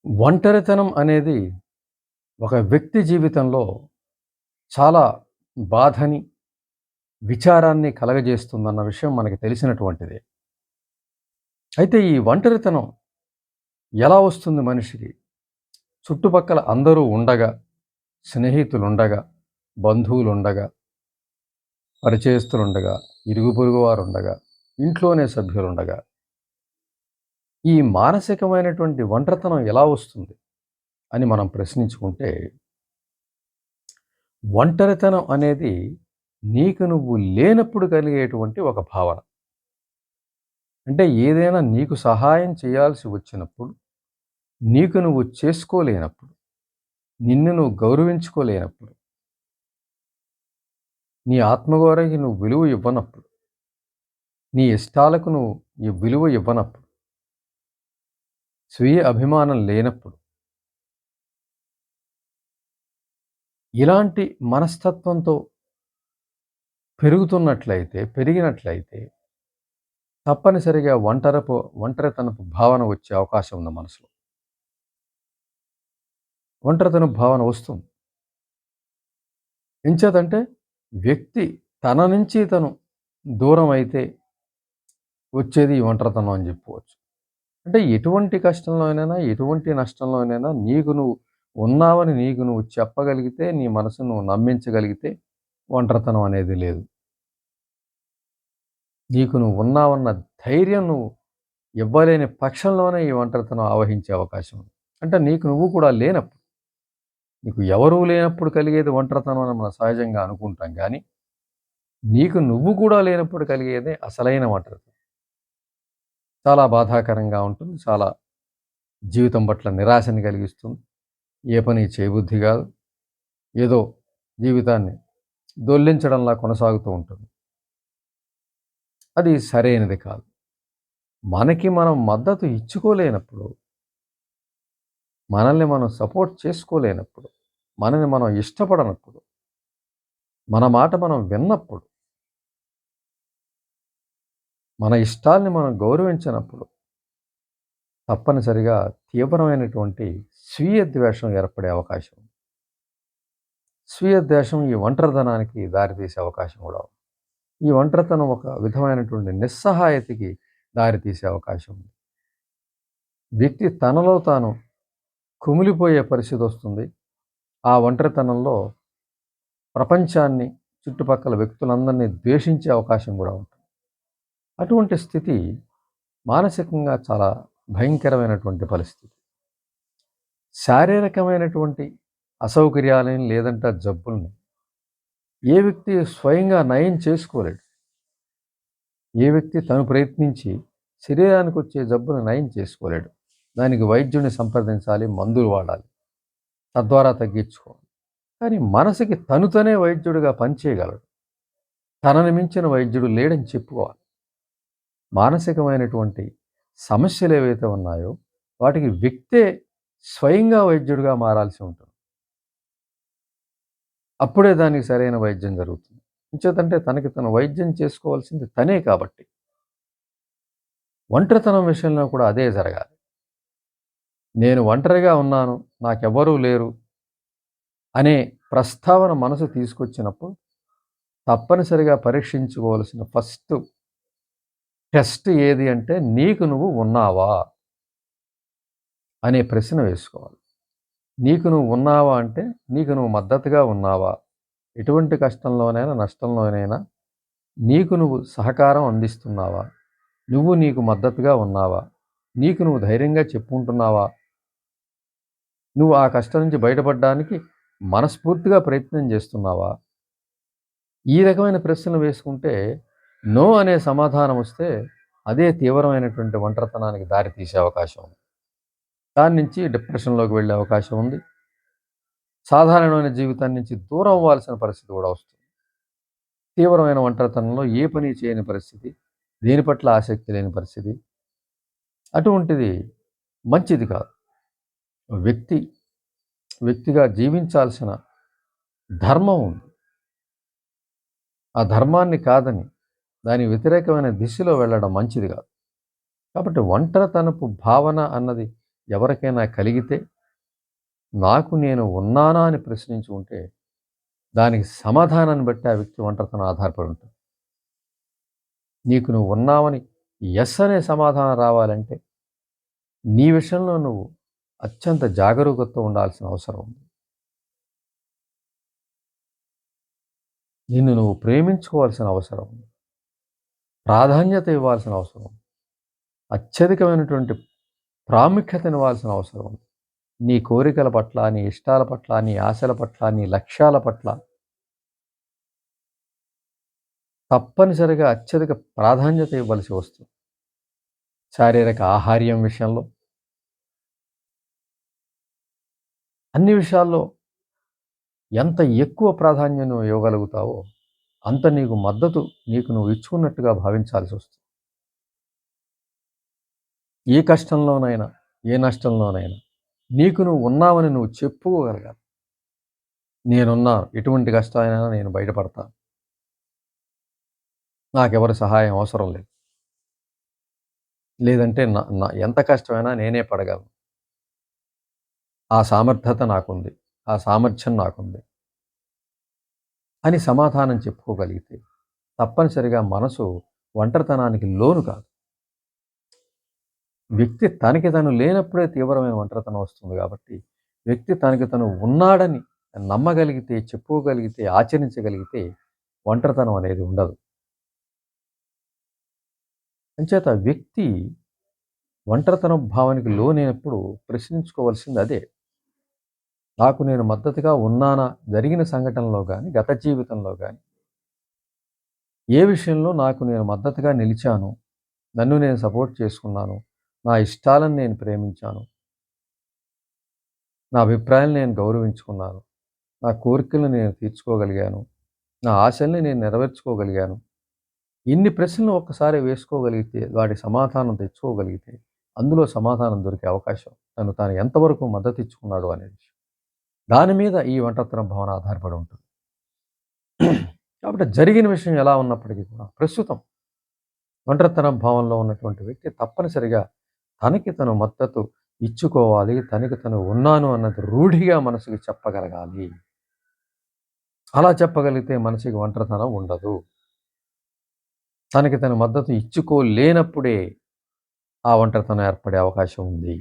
ఒంటరితనం అనేది ఒక వ్యక్తి జీవితంలో చాలా బాధని, విచారాన్ని కలగజేస్తుందన్న విషయం మనకి తెలిసినటువంటిదే. అయితే ఈ ఒంటరితనం ఎలా వస్తుంది మనిషికి? చుట్టుపక్కల అందరూ ఉండగా, స్నేహితులుండగా, బంధువులుండగా, పరిచయస్తులుండగా, ఇరుగు పొరుగు వారుండగా, ఇంట్లోనే సభ్యులుండగా, ఈ మానసికమైనటువంటి ఒంటరితనం ఎలా వస్తుంది అని మనం ప్రశ్నించుకుంటే, ఒంటరితనం అనేది నీకు నువ్వు లేనప్పుడు కలిగేటువంటి ఒక భావన. అంటే ఏదైనా నీకు సహాయం చేయాల్సి వచ్చినప్పుడు, నీకు నువ్వు చేసుకోలేనప్పుడు, నిన్ను నువ్వు గౌరవించుకోలేనప్పుడు, నీ ఆత్మగౌరవానికి నువ్వు విలువ ఇవ్వనప్పుడు, నీ ఇష్టాలకు నువ్వు ఈ విలువ ఇవ్వనప్పుడు, స్వీయ అభిమానం లేనప్పుడు, ఇలాంటి మనస్తత్వంతో పెరిగినట్లయితే తప్పనిసరిగా ఒంటరితనపు భావన వచ్చే అవకాశం ఉంది మనసులో. ఒంటరితనపు భావన వస్తుంది. ఎంచేతంటే వ్యక్తి తన నుంచి తను దూరం అయితే వచ్చేది ఈ ఒంటరితనం అని చెప్పుకోవచ్చు. అంటే ఎటువంటి కష్టంలోనైనా, ఎటువంటి నష్టంలోనైనా నీకు నువ్వు ఉన్నావని నీకు నువ్వు చెప్పగలిగితే, నీ మనసును నువ్వు నమ్మించగలిగితే ఒంటరితనం అనేది లేదు. నీకు నువ్వు ఉన్నావన్న ధైర్యం నువ్వు ఇవ్వలేని పక్షంలోనే ఈ ఒంటరితనం ఆవహించే అవకాశం ఉంది. అంటే నీకు నువ్వు కూడా లేనప్పుడు, నీకు ఎవరూ లేనప్పుడు కలిగేది ఒంటరితనం అని మనం సహజంగా అనుకుంటాం గానీ, నీకు నువ్వు కూడా లేనప్పుడు కలిగేదే అసలైన ఒంటరితనం. చాలా బాధాకరంగా ఉంటుంది. చాలా జీవితం పట్ల నిరాశని కలిగిస్తుంది. ఏ పని చేయబుద్ధి కాదు. ఏదో జీవితాన్ని దొర్లించడంలా కొనసాగుతూ ఉంటుంది. అది సరైనది కాదు. మనకి మనం మద్దతు ఇచ్చుకోలేనప్పుడు, మనల్ని మనం సపోర్ట్ చేసుకోలేనప్పుడు, మనల్ని మనం ఇష్టపడనప్పుడు, మన మాట మనం విన్నప్పుడు, మన ఇష్టాల్ని మనం గౌరవించనప్పుడు, తప్పనిసరిగా తీవ్రమైనటువంటి స్వీయ ద్వేషం ఏర్పడే అవకాశం ఉంది. స్వీయ ద్వేషం ఈ ఒంటరితనానికి దారితీసే అవకాశం కూడా ఉంది. ఈ ఒంటరితనం ఒక విధమైనటువంటి నిస్సహాయతకి దారితీసే అవకాశం ఉంది. వ్యక్తి తనలో తాను కుమిలిపోయే పరిస్థితి వస్తుంది. ఆ ఒంటరితనంలో ప్రపంచాన్ని, చుట్టుపక్కల వ్యక్తులందరినీ ద్వేషించే అవకాశం కూడా ఉంటుంది. అటువంటి స్థితి మానసికంగా చాలా భయంకరమైనటువంటి పరిస్థితి. శారీరకమైనటువంటి అసౌకర్యాలని లేదంటే జబ్బుల్ని ఏ వ్యక్తి స్వయంగా నయం చేసుకోలేడు. ఏ వ్యక్తి తను ప్రయత్నించి శరీరానికి వచ్చే జబ్బును నయం చేసుకోలేడు. దానికి వైద్యుడిని సంప్రదించాలి, మందులు వాడాలి, తద్వారా తగ్గించుకోవాలి. కానీ మనసుకి తనే వైద్యుడిగా పనిచేయగలడు. తనని మించిన వైద్యుడు లేడని చెప్పుకోవాలి. మానసికమైనటువంటి సమస్యలు ఏవైతే ఉన్నాయో వాటికి వ్యక్తే స్వయంగా వైద్యుడిగా మారాల్సి ఉంటుంది. అప్పుడే దానికి సరైన వైద్యం జరుగుతుంది. ఇంచేతంటే తనకి తను వైద్యం చేసుకోవాల్సింది తనే కాబట్టి. ఒంటరితనం విషయంలో కూడా అదే జరగాలి. నేను ఒంటరిగా ఉన్నాను, నాకెవ్వరూ లేరు అనే ప్రస్తావన మనసు తీసుకొచ్చినప్పుడు తప్పనిసరిగా పరీక్షించుకోవాల్సిన ఫస్ట్ టెస్ట్ ఏది అంటే నీకు నువ్వు ఉన్నావా అనే ప్రశ్న వేసుకోవాలి. నీకు నువ్వు ఉన్నావా అంటే నీకు నువ్వు మద్దతుగా ఉన్నావా? ఎటువంటి కష్టంలోనైనా, నష్టంలోనైనా నీకు నువ్వు సహకారం అందిస్తున్నావా? నువ్వు నీకు మద్దతుగా ఉన్నావా? నీకు నువ్వు ధైర్యంగా చెప్పుకుంటున్నావా? నువ్వు ఆ కష్టం నుంచి బయటపడడానికి మనస్ఫూర్తిగా ప్రయత్నం చేస్తున్నావా? ఈ రకమైన ప్రశ్నలు వేసుకుంటే నో అనే సమాధానం వస్తే అదే తీవ్రమైనటువంటి ఒంటరితనానికి దారి తీసే అవకాశం ఉంది. దాని నుంచి డిప్రెషన్‌లోకి వెళ్ళే అవకాశం ఉంది. సాధారణమైన జీవితాన్ని నుంచి దూరం అవ్వాల్సిన పరిస్థితి కూడా వస్తుంది. తీవ్రమైన ఒంటరితనంలో ఏ పని చేయని పరిస్థితి, దేని పట్ల ఆసక్తి లేని పరిస్థితి. అటువంటిది మంచిది కాదు. వ్యక్తి వ్యక్తిగా జీవించాల్సిన ధర్మం ఉంది. ఆ ధర్మాన్ని కాదని దాని వ్యతిరేకమైన దిశలో వెళ్ళడం మంచిది కాదు. కాబట్టి ఒంటరితనపు భావన అన్నది ఎవరికైనా కలిగితే నాకు నేను ఉన్నానా అని ప్రశ్నించుకుంటే దానికి సమాధానాన్ని బట్టి ఆ వ్యక్తి ఒంటరితనం ఆధారపడి ఉంటుంది. నీకు నువ్వు ఉన్నావని ఎస్ అనే సమాధానం రావాలంటే నీ విషయంలో నువ్వు అత్యంత జాగరూకతతో ఉండాల్సిన అవసరం ఉంది. నిన్ను నువ్వు ప్రేమించుకోవాల్సిన అవసరం ఉంది. ప్రాధాన్యత ఇవ్వాల్సిన అవసరం ఉంది. అత్యధికమైనటువంటి ప్రాముఖ్యతనివ్వాల్సిన అవసరం ఉంది. నీ కోరికల పట్ల, నీ ఇష్టాల పట్ల, నీ ఆశల పట్ల, నీ లక్ష్యాల పట్ల తప్పనిసరిగా అత్యధిక ప్రాధాన్యత ఇవ్వాల్సి వస్తుంది. శారీరక ఆహార్యం విషయంలో, అన్ని విషయాల్లో ఎంత ఎక్కువ ప్రాధాన్యం నువ్వు ఇవ్వగలుగుతావో అంత నీకు మద్దతు నీకు నువ్వు ఇచ్చుకున్నట్టుగా భావించాల్సి వస్తుంది. ఏ కష్టంలోనైనా, ఏ నష్టంలోనైనా నీకు నువ్వు ఉన్నావని నువ్వు చెప్పుకోగలగాలి. నేనున్నాను, ఎటువంటి కష్టమైనా నేను బయటపడతాను, నాకెవరి సహాయం అవసరం లేదు, లేదంటే ఎంత కష్టమైనా నేనే పడగలను, ఆ సామర్థ్యత నాకుంది, ఆ సామర్థ్యం నాకుంది అని సమాధానం చెప్పుకోగలిగితే తప్పనిసరిగా మనసు ఒంటరితనానికి లోను కాదు. వ్యక్తి తనకి తను లేనప్పుడే తీవ్రమైన ఒంటరితనం వస్తుంది కాబట్టి వ్యక్తి తనకి తను ఉన్నాడని నమ్మగలిగితే, చెప్పుకోగలిగితే, ఆచరించగలిగితే ఒంటరితనం అనేది ఉండదు. అంచేత వ్యక్తి ఒంటరితనం భావానికి లోనైనప్పుడు ప్రశ్నించుకోవాల్సింది అదే. నాకు నేను మద్దతుగా ఉన్నానా? జరిగిన సంఘటనలో కానీ, గత జీవితంలో కానీ ఏ విషయంలో నాకు నేను మద్దతుగా నిలిచాను, నన్ను నేను సపోర్ట్ చేసుకున్నాను, నా ఇష్టాలను నేను ప్రేమించాను, నా అభిప్రాయాలను నేను గౌరవించుకున్నాను, నా కోరికలను నేను తీర్చుకోగలిగాను, నా ఆశల్ని నేను నెరవేర్చుకోగలిగాను. ఇన్ని ప్రశ్నలు ఒక్కసారి వేసుకోగలిగితే, వాటి సమాధానం తెచ్చుకోగలిగితే అందులో సమాధానం దొరికే అవకాశం తను తాను ఎంతవరకు మద్దతు ఇచ్చుకున్నాడు అనే విషయం. దాని మీద ఈ ఒంటరితనం భావన ఆధారపడి ఉంటుంది. కాబట్టి జరిగిన విషయం ఎలా ఉన్నప్పటికీ కూడా ప్రస్తుతం ఒంటరితనం భావంలో ఉన్నటువంటి వ్యక్తి తప్పనిసరిగా తనకి తను మద్దతు ఇచ్చుకోవాలి, తనకి తను ఉన్నాను అన్నది రూఢిగా మనసుకి చెప్పగలగాలి. అలా చెప్పగలిగితే మనసుకి ఒంటరితనం ఉండదు. తనకి తన మద్దతు ఇచ్చుకోలేనప్పుడే ఆ ఒంటరితనం ఏర్పడే అవకాశం ఉంది.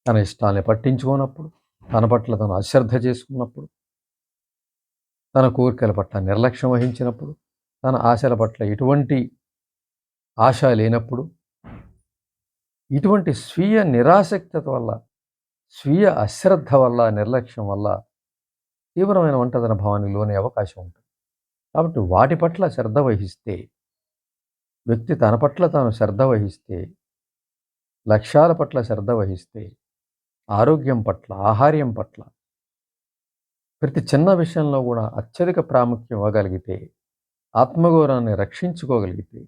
తన ఇష్టాన్ని పట్టించుకోనప్పుడు, తన పట్ల తను అశ్రద్ధ చేసుకున్నప్పుడు, తన కోరికల పట్ల నిర్లక్ష్యం వహించినప్పుడు, తన ఆశల పట్ల ఎటువంటి ఆశ లేనప్పుడు, ఇటువంటి స్వీయ నిరాసక్తత వల్ల, స్వీయ అశ్రద్ధ వల్ల, నిర్లక్ష్యం వల్ల తీవ్రమైన ఒంటరితన భావానికి లోనే అవకాశం ఉంటుంది. కాబట్టి వాటి పట్ల శ్రద్ధ వహిస్తే, వ్యక్తి తన పట్ల తాను శ్రద్ధ వహిస్తే, లక్ష్యాల పట్ల శ్రద్ధ వహిస్తే, ఆరోగ్యం పట్ల, ఆహార్యం పట్ల ప్రతి చిన్న విషయంలో కూడా అత్యధిక ప్రాముఖ్యం ఇవ్వగలిగితే, ఆత్మగౌరవాన్ని రక్షించుకోగలిగితే,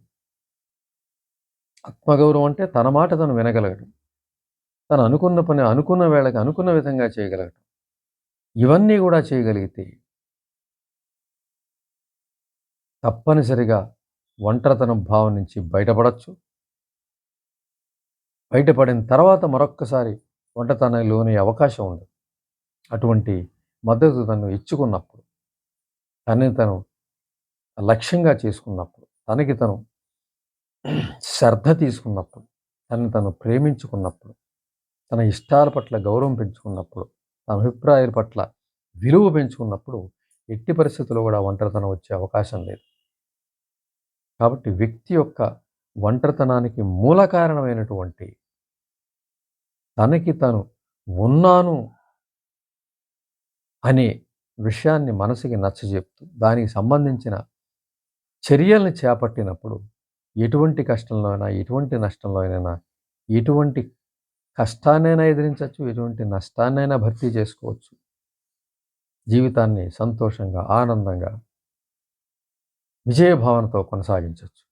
ఆత్మగౌరవం అంటే తన మాట తను వినగలగడం, తను అనుకున్న పని అనుకున్న వేళకి అనుకున్న విధంగా చేయగలగడం, ఇవన్నీ కూడా చేయగలిగితే తప్పనిసరిగా ఒంటరితనం భావం నుంచి బయటపడచ్చు. బయటపడిన తర్వాత మరొక్కసారి ఒంటరితనానికి లోనే అవకాశం ఉండదు. అటువంటి మద్దతు తను ఇచ్చుకున్నప్పుడు, తనని తను లక్ష్యంగా చేసుకున్నప్పుడు, తనకి తను శ్రద్ధ తీసుకున్నప్పుడు, తనని తను ప్రేమించుకున్నప్పుడు, తన ఇష్టాల పట్ల గౌరవం పెంచుకున్నప్పుడు, తన అభిప్రాయాల పట్ల విలువ పెంచుకున్నప్పుడు ఎట్టి పరిస్థితుల్లో కూడా ఒంటరితనం వచ్చే అవకాశం లేదు. కాబట్టి వ్యక్తి యొక్క ఒంటరితనానికి మూల కారణమైనటువంటి తనకి తను ఉన్నాను అనే విషయాన్ని మనసుకి నచ్చజెప్తూ దానికి సంబంధించిన చర్యల్ని చేపట్టినప్పుడు ఎటువంటి కష్టంలో అయినా, ఎటువంటి నష్టంలో అయినా, ఎటువంటి కష్టాన్నైనా ఎదిరించవచ్చు, ఎటువంటి నష్టాన్నైనా భర్తీ చేసుకోవచ్చు. జీవితాన్ని సంతోషంగా, ఆనందంగా, విజయభావనతో కొనసాగించవచ్చు.